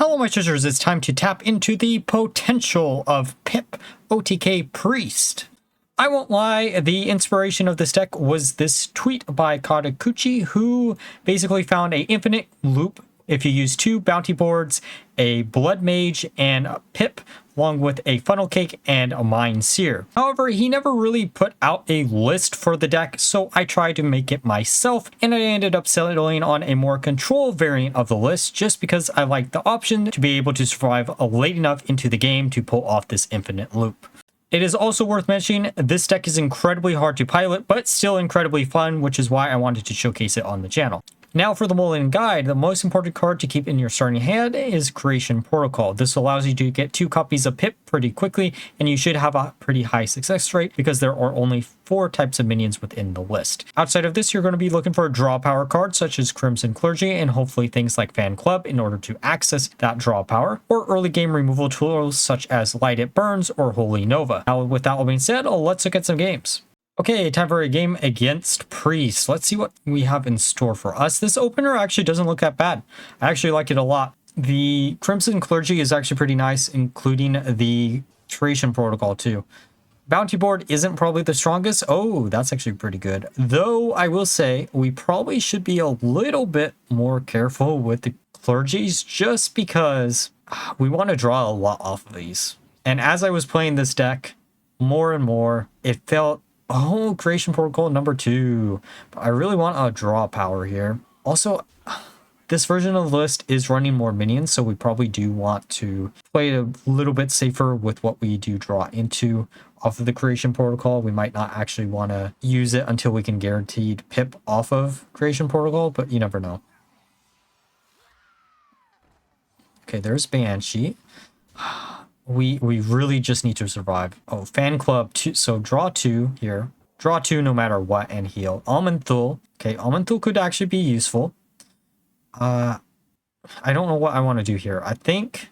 Hello my treasures, it's time to tap into the potential of Pip OTK Priest. I won't lie, the inspiration of this deck was this tweet by Katakuchi, who basically found an infinite loop if you use 2 bounty boards, a Blood Mage, and a Pip, along with a Funnel Cake and a Mind Seer. However, he never really put out a list for the deck, so I tried to make it myself, and I ended up settling on a more control variant of the list just because I like the option to be able to survive late enough into the game to pull off this infinite loop. It is also worth mentioning, this deck is incredibly hard to pilot, but still incredibly fun, which is why I wanted to showcase it on the channel. Now for the Mulligan guide, the most important card to keep in your starting hand is Creation Protocol. This allows you to get 2 copies of Pip pretty quickly, and you should have a pretty high success rate because there are only 4 types of minions within the list. Outside of this, you're going to be looking for a draw power card such as Crimson Clergy and hopefully things like Fan Club in order to access that draw power, or early game removal tools such as Light It Burns or Holy Nova. Now with that all being said, let's look at some games. Okay, time for a game against Priest. Let's see what we have in store for us. This opener actually doesn't look that bad. I actually like it a lot. The Crimson Clergy is actually pretty nice, including the Creation Protocol too. Bounty board isn't probably the strongest. Oh, that's actually pretty good. Though I will say we probably should be a little bit more careful with the Clergies just because we want to draw a lot off of these. And as I was playing this deck more and more, it felt, oh, Creation Protocol number 2. But I really want a draw power here. Also, this version of the list is running more minions, so we probably do want to play a little bit safer with what we do draw into off of the Creation Protocol. We might not actually want to use it until we can guaranteed Pip off of Creation Protocol, but you never know. Okay, there's Banshee. We really just need to survive. Oh, Fan Club 2. So draw 2 here. Draw 2 no matter what and heal. Almond Thul. Okay, Almond Thul could actually be useful. I don't know what I want to do here. I think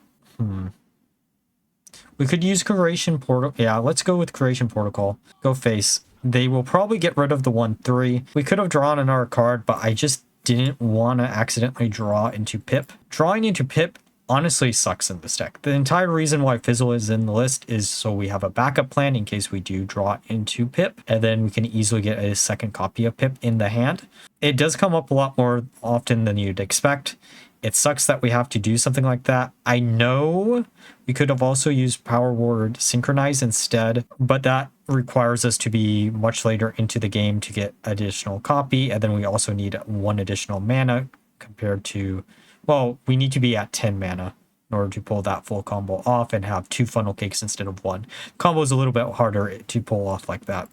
we could use Creation Protocol. Yeah, let's go with Creation Protocol. Go face. They will probably get rid of the 1/3. We could have drawn another card, but I just didn't want to accidentally draw into Pip. Drawing into Pip honestly sucks in this deck. The entire reason why Fizzle is in the list is so we have a backup plan in case we do draw into Pip, and then we can easily get a second copy of Pip in the hand. It does come up a lot more often than you'd expect. It sucks that we have to do something like that. I know we could have also used Power Word Synchronize instead, but that requires us to be much later into the game to get additional copy, and then we also need 1 additional mana compared to, well, we need to be at 10 mana in order to pull that full combo off and have 2 funnel cakes instead of 1. Combo is a little bit harder to pull off like that.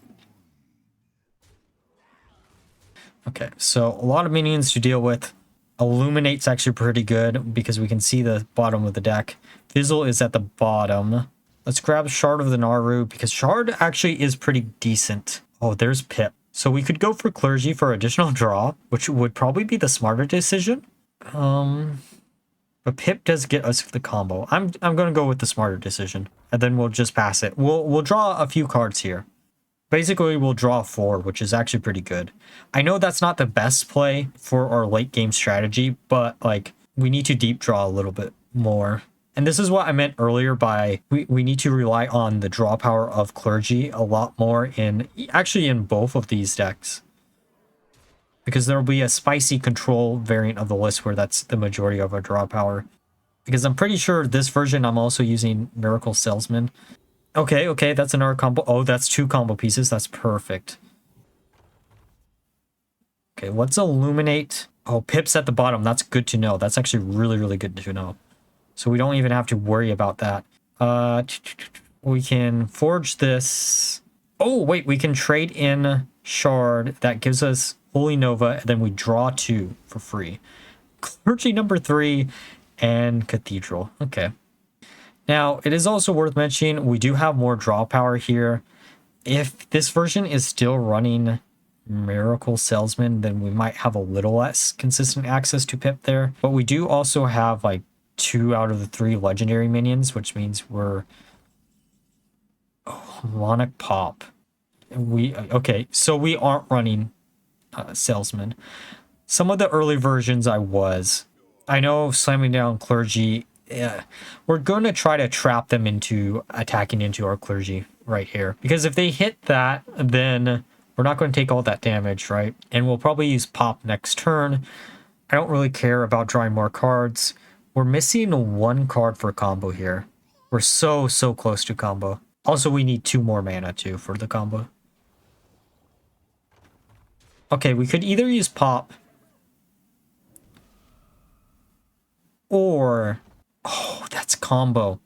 Okay, so a lot of minions to deal with. Illuminate's actually pretty good because we can see the bottom of the deck. Fizzle is at the bottom. Let's grab Shard of the Naru because Shard actually is pretty decent. Oh, there's Pip. So we could go for Clergy for additional draw, which would probably be the smarter decision. But Pip does get us the combo. I'm gonna go with the smarter decision, and then we'll just pass it. We'll draw a few cards here. Basically, we'll draw 4, which is actually pretty good. I know that's not the best play for our late game strategy, but like we need to deep draw a little bit more. And this is what I meant earlier by we need to rely on the draw power of Clergy a lot more in both of these decks. Because there will be a spicy control variant of the list where that's the majority of our draw power. Because I'm pretty sure this version I'm also using Miracle Salesman. Okay, that's another combo. Oh, that's 2 combo pieces. That's perfect. Okay, let's illuminate. Oh, Pip's at the bottom. That's good to know. That's actually really, really good to know. So we don't even have to worry about that. We can forge this. Oh, wait, we can trade in Shard. That gives us Holy Nova, and then we draw 2 for free. Clergy number 3 and Cathedral. Okay. Now, it is also worth mentioning, we do have more draw power here. If this version is still running Miracle Salesman, then we might have a little less consistent access to Pip there. But we do also have like 2 out of the 3 legendary minions, which means we're... Oh, Monarch Pop. Okay, so we aren't running Salesman. Some of the early versions I was. I know slamming down Clergy we're going to try to trap them into attacking into our clergy right here. Because if they hit that, then we're not going to take all that damage, right? And we'll probably use pop next turn. I don't really care about drawing more cards. We're missing one card for combo here. We're so close to combo. Also, we need 2 more mana too for the combo. Okay, we could either use pop or... Oh, that's combo.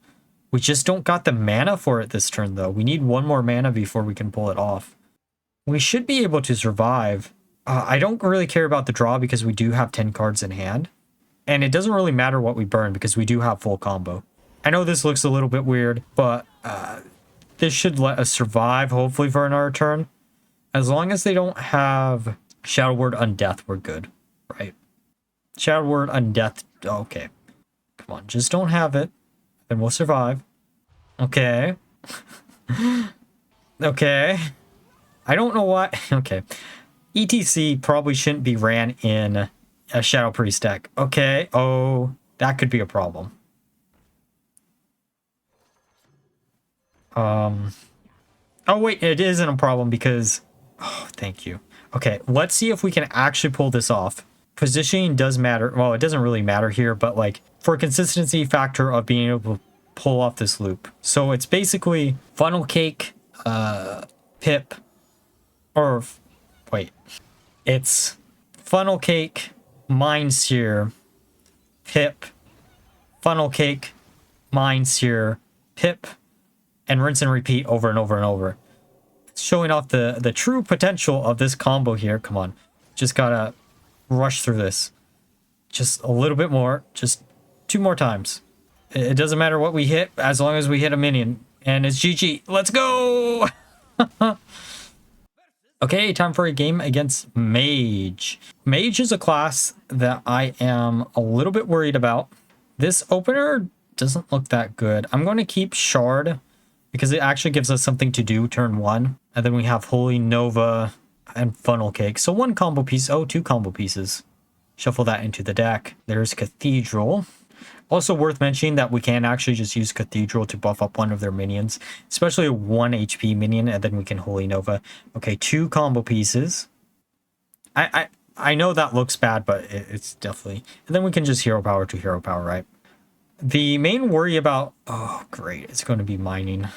We just don't got the mana for it this turn, though. We need 1 more mana before we can pull it off. We should be able to survive. I don't really care about the draw because we do have 10 cards in hand. And it doesn't really matter what we burn because we do have full combo. I know this looks a little bit weird, but this should let us survive, hopefully, for another turn. As long as they don't have Shadow Word Undeath, we're good, right? Shadow Word Undeath, okay. Come on, just don't have it, then we'll survive. Okay. Okay. I don't know why. Okay. ETC probably shouldn't be ran in a Shadow Priest deck. Okay. Oh, that could be a problem. Oh, wait, it isn't a problem because... Oh, thank you. Okay, let's see if we can actually pull this off. Positioning does matter. Well, it doesn't really matter here, but like for consistency factor of being able to pull off this loop. So it's basically funnel cake, Pip, or wait, it's funnel cake, Mind Seer, Pip, funnel cake, Mind Seer, Pip, and rinse and repeat over and over and over. It's showing off the true potential of this combo here. Come on, just gotta rush through this. Just a little bit more, just 2 more times. It doesn't matter what we hit as long as we hit a minion. And it's GG. Let's go! Okay, time for a game against Mage. Mage is a class that I am a little bit worried about. This opener doesn't look that good. I'm going to keep Shard because it actually gives us something to do turn 1. And then we have Holy Nova and Funnel Cake. So 1 combo piece. Oh, 2 combo pieces. Shuffle that into the deck. There's Cathedral. Also worth mentioning that we can actually just use Cathedral to buff up one of their minions, especially a 1 HP minion, and then we can Holy Nova. Okay, 2 combo pieces. I know that looks bad, but it's definitely... And then we can just Hero Power to Hero Power, right? The main worry about... Oh, great. It's going to be Mining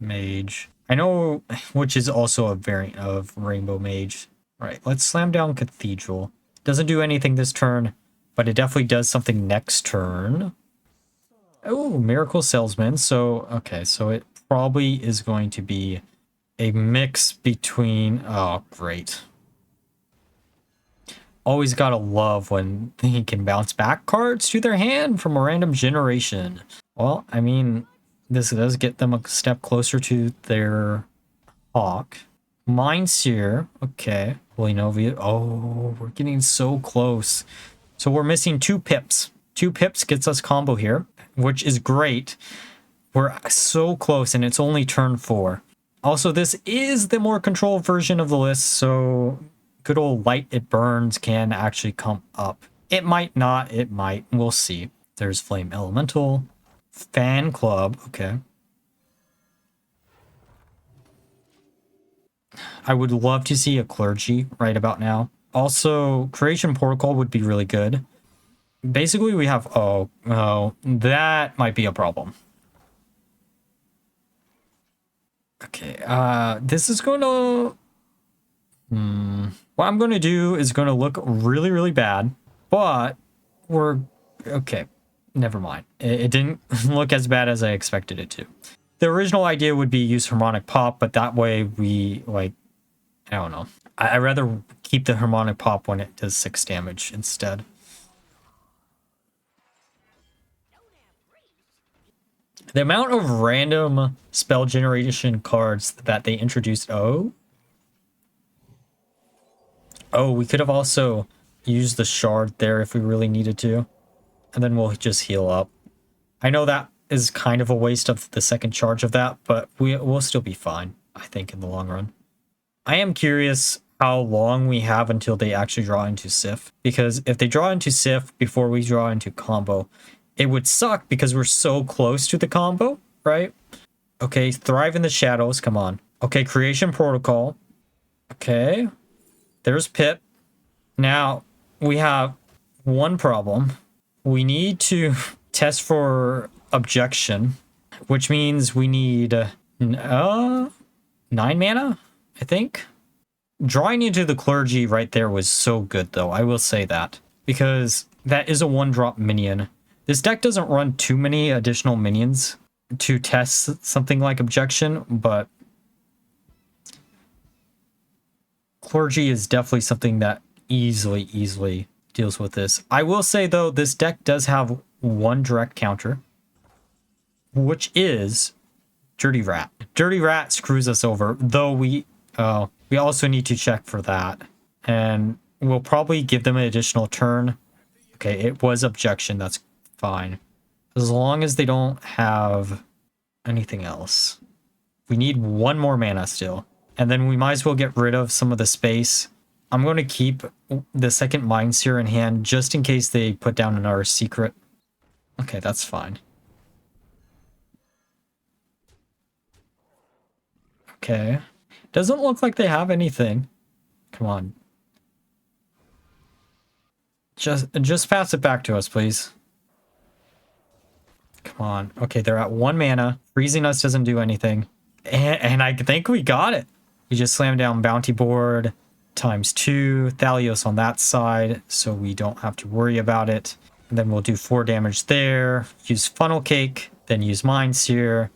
Mage. I know, which is also a variant of Rainbow Mage. Right, let's slam down Cathedral. Doesn't do anything this turn, but it definitely does something next turn. Oh, Miracle Salesman. So, okay, so it probably is going to be a mix between... Oh, great. Always gotta love when they can bounce back cards to their hand from a random generation. Well, I mean, this does get them a step closer to their Hawk. Mind Seer, okay. Holy Nova. Oh, we're getting so close. So we're missing 2 pips. 2 pips gets us combo here, which is great. We're so close, and it's only turn 4. Also, this is the more controlled version of the list, so good old Light It Burns can actually come up. It might not, it might. We'll see. There's Flame Elemental. Fan Club, okay. I would love to see a Clergy right about now. Also, Creation Protocol would be really good. Basically, we have... Oh, that might be a problem. Okay, this is going to... What I'm going to do is going to look really, really bad, but we're... Okay, never mind. It didn't look as bad as I expected it to. The original idea would be use Harmonic Pop, but that way we, like... I don't know. I'd rather keep the Harmonic Pop when it does 6 damage instead. The amount of random spell generation cards that they introduced... Oh, we could have also used the Shard there if we really needed to. And then we'll just heal up. I know that is kind of a waste of the second charge of that, but we'll still be fine, I think, in the long run. I am curious how long we have until they actually draw into Sif, because if they draw into Sif before we draw into combo, It would suck because we're so close to the combo, right? Okay, Thrive in the Shadows, come on. Okay, Creation Protocol. Okay, there's Pip. Now, we have one problem. We need to test for objection, which means we need 9 mana, I think. Drawing into the Clergy right there was so good, though. I will say that. Because that is a 1-drop minion. This deck doesn't run too many additional minions to test something like objection, but Clergy is definitely something that easily deals with this. I will say, though, this deck does have one direct counter, which is Dirty Rat. Dirty Rat screws us over, though we also need to check for that. And we'll probably give them an additional turn. Okay, it was objection. That's fine. As long as they don't have anything else. We need one more mana still. And then we might as well get rid of some of the space. I'm going to keep the second Mind Seer in hand just in case they put down another secret. Okay, that's fine. Okay. Doesn't look like they have anything. Come on. Just pass it back to us, please. Come on. Okay, they're at 1 mana. Freezing us doesn't do anything. And I think we got it. We just slammed down Bounty Board ×2. Thalios on that side, so we don't have to worry about it. And then we'll do 4 damage there. Use Funnel Cake. Then use Mind Seer.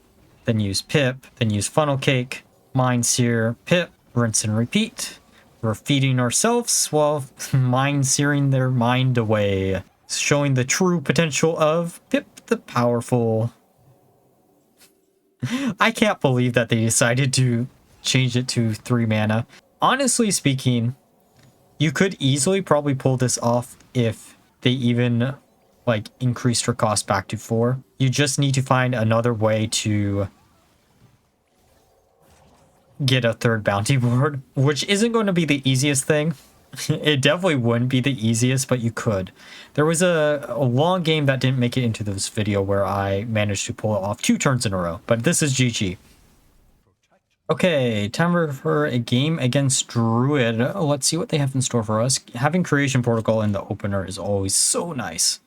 Then use Pip. Then use Funnel Cake. Mind Seer. Pip. Rinse and repeat. We're feeding ourselves while mind searing their mind away. Showing the true potential of Pip the Powerful. I can't believe that they decided to change it to 3 mana. Honestly speaking, you could easily probably pull this off if they even like increased her cost back to 4. You just need to find another way to get a 3rd bounty board, which isn't going to be the easiest thing. It definitely wouldn't be the easiest, but you could. There was a long game that didn't make it into this video where I managed to pull it off 2 turns in a row, but this is GG. Okay, time for a game against Druid. Let's see what they have in store for us. Having Creation Protocol in the opener is always so nice.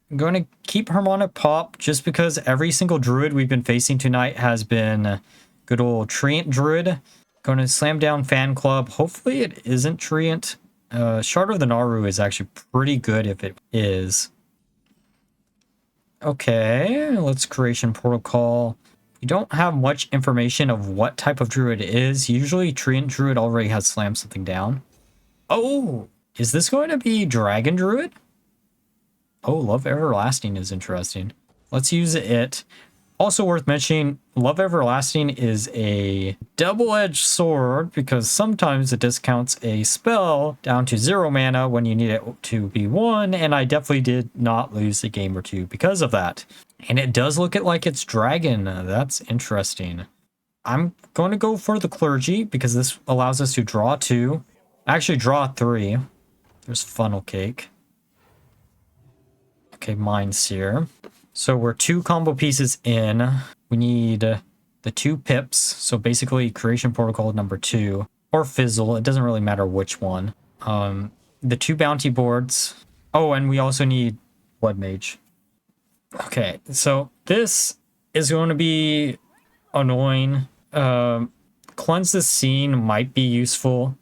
I'm going to keep Harmonic Pop just because every single Druid we've been facing tonight has been good old Treant Druid. Going to slam down Fan Club. Hopefully it isn't Treant. Shard of the Naru is actually pretty good if it is. Okay, let's Creation Protocol. We don't have much information of what type of Druid it is. Usually Treant Druid already has slammed something down. Oh, is this going to be Dragon Druid? Oh, Love Everlasting is interesting. Let's use it. Also worth mentioning, Love Everlasting is a double-edged sword because sometimes it discounts a spell down to 0 mana when you need it to be 1, and I definitely did not lose a game or 2 because of that. And it does look like it's Dragon. That's interesting. I'm going to go for the Clergy because this allows us to draw 2. Actually, draw 3. There's Funnel Cake. Okay, Mind Seer. So we're 2 combo pieces in. We need the 2 Pips. So basically Creation Protocol number 2. Or Fizzle. It doesn't really matter which one. The 2 Bounty Boards. Oh, and we also need Blood Mage. Okay, so this is going to be annoying. Cleanse the Scene might be useful.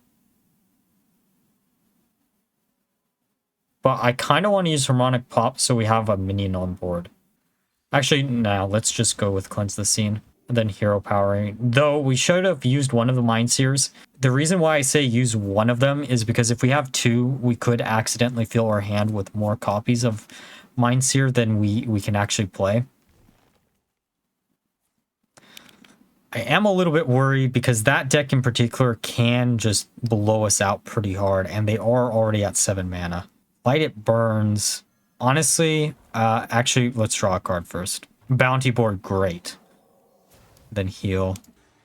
But I kind of want to use Harmonic Pop so we have a minion on board. Actually, no, let's just go with Cleanse the Scene and then Hero Powering. Though we should have used one of the Mind Seers. The reason why I say use one of them is because if we have 2, we could accidentally fill our hand with more copies of Mind Seer than we can actually play. I am a little bit worried because that deck in particular can just blow us out pretty hard, and they are already at 7 mana. Light It Burns. Honestly, actually, let's draw a card first. Bounty Board, great. Then heal.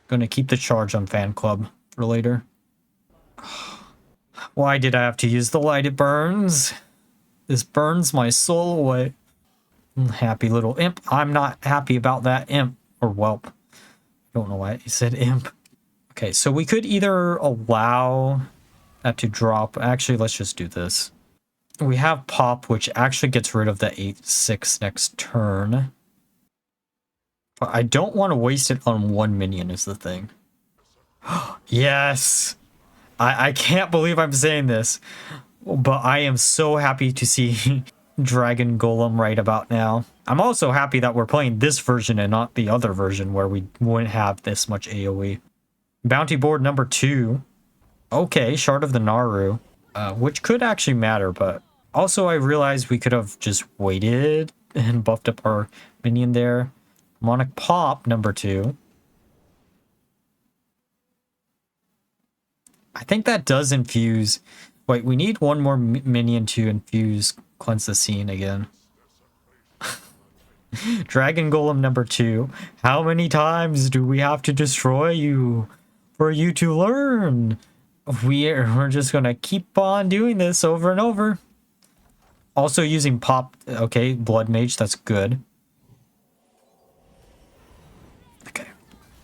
Gonna keep the charge on Fan Club for later. Why did I have to use the Light It Burns? This burns my soul away. Happy little imp. I'm not happy about that imp or whelp. I don't know why he said imp. Okay, so we could either allow that to drop. Actually, let's just do this. We have pop, which actually gets rid of the 8/6 next turn. But I don't want to waste it on one minion is the thing. Yes! I can't believe I'm saying this, but I am so happy to see Dragon Golem right about now. I'm also happy that we're playing this version and not the other version where we wouldn't have this much AoE. Bounty board number 2. Okay, Shard of the Naru, which could actually matter, but also I realized we could have just waited and buffed up our minion there. Demonic Pop number 2. I think that does infuse. Wait, we need one more minion to infuse Cleanse the Scene again. Dragon Golem number 2. How many times do we have to destroy you for you to learn? We're just gonna keep on doing this over and over. Also using pop. Okay, Blood Mage, that's good. Okay,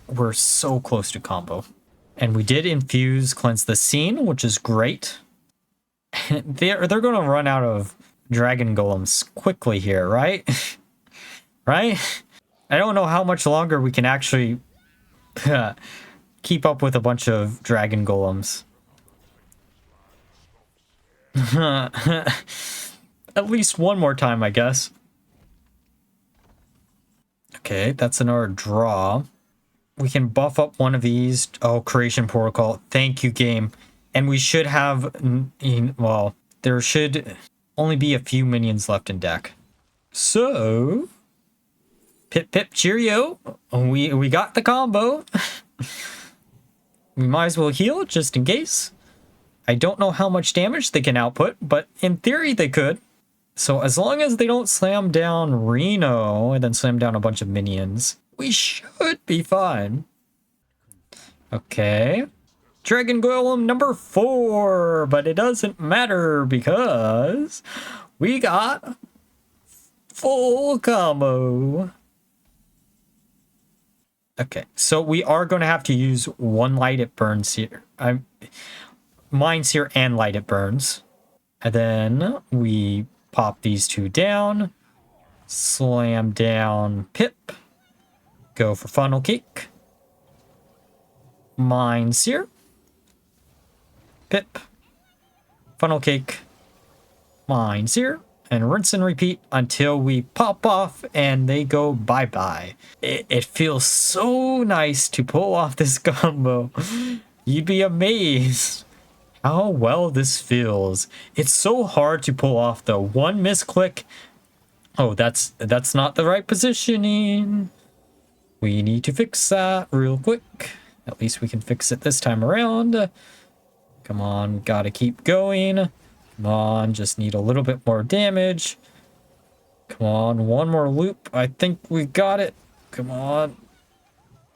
we're so close to combo. And we did infuse Cleanse the Scene, which is great. They're going to run out of Dragon Golems quickly here, right? Right? I don't know how much longer we can actually keep up with a bunch of Dragon Golems. At least one more time, I guess. Okay, that's another draw. We can buff up one of these. Oh, Creation Protocol. Thank you, game. And we should have, well, there should only be a few minions left in deck. So, Pip, cheerio. We got the combo. We might as well heal just in case. I don't know how much damage they can output, but in theory they could. So as long as they don't slam down Reno and then slam down a bunch of minions, we should be fine. Okay. Dragon Golem number 4, but it doesn't matter because we got full combo. Okay, so we are going to have to use one Light It Burns here. Mine Seer and Light It Burns. And then we pop these 2 down. Slam down Pip. Go for Funnel Cake. Mine Seer. Pip. Funnel Cake. Mine Seer. And rinse and repeat until we pop off and they go bye-bye. It feels so nice to pull off this combo. You'd be amazed how well this feels. It's so hard to pull off though. One misclick. Oh, that's not the right positioning. We need to fix that real quick. At least we can fix it this time around. Come on, gotta keep going. Come on, just need a little bit more damage. Come on, one more loop. I think we got it. Come on.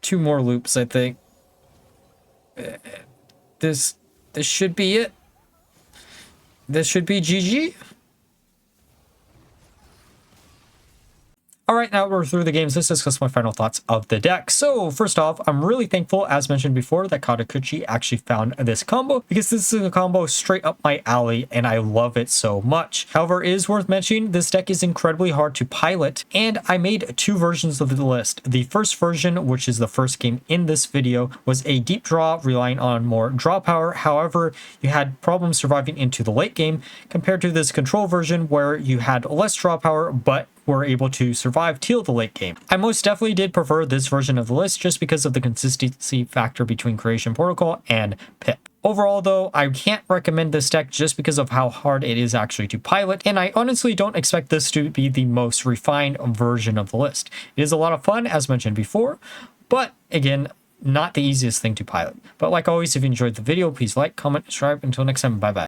2 more loops, I think. This should be it. This should be GG. All right, now we're through the games. Let's discuss my final thoughts of the deck. So first off, I'm really thankful, as mentioned before, that Katakuchi actually found this combo because this is a combo straight up my alley and I love it so much. However, it is worth mentioning this deck is incredibly hard to pilot and I made 2 versions of the list. The first version, which is the first game in this video, was a deep draw relying on more draw power. However, you had problems surviving into the late game compared to this control version where you had less draw power but were able to survive till the late game. I most definitely did prefer this version of the list just because of the consistency factor between Creation Protocol and Pip. Overall though, I can't recommend this deck just because of how hard it is actually to pilot, and I honestly don't expect this to be the most refined version of the list. It is a lot of fun, as mentioned before, but again, not the easiest thing to pilot. But like always, if you enjoyed the video, please like, comment, subscribe. Until next time, bye bye.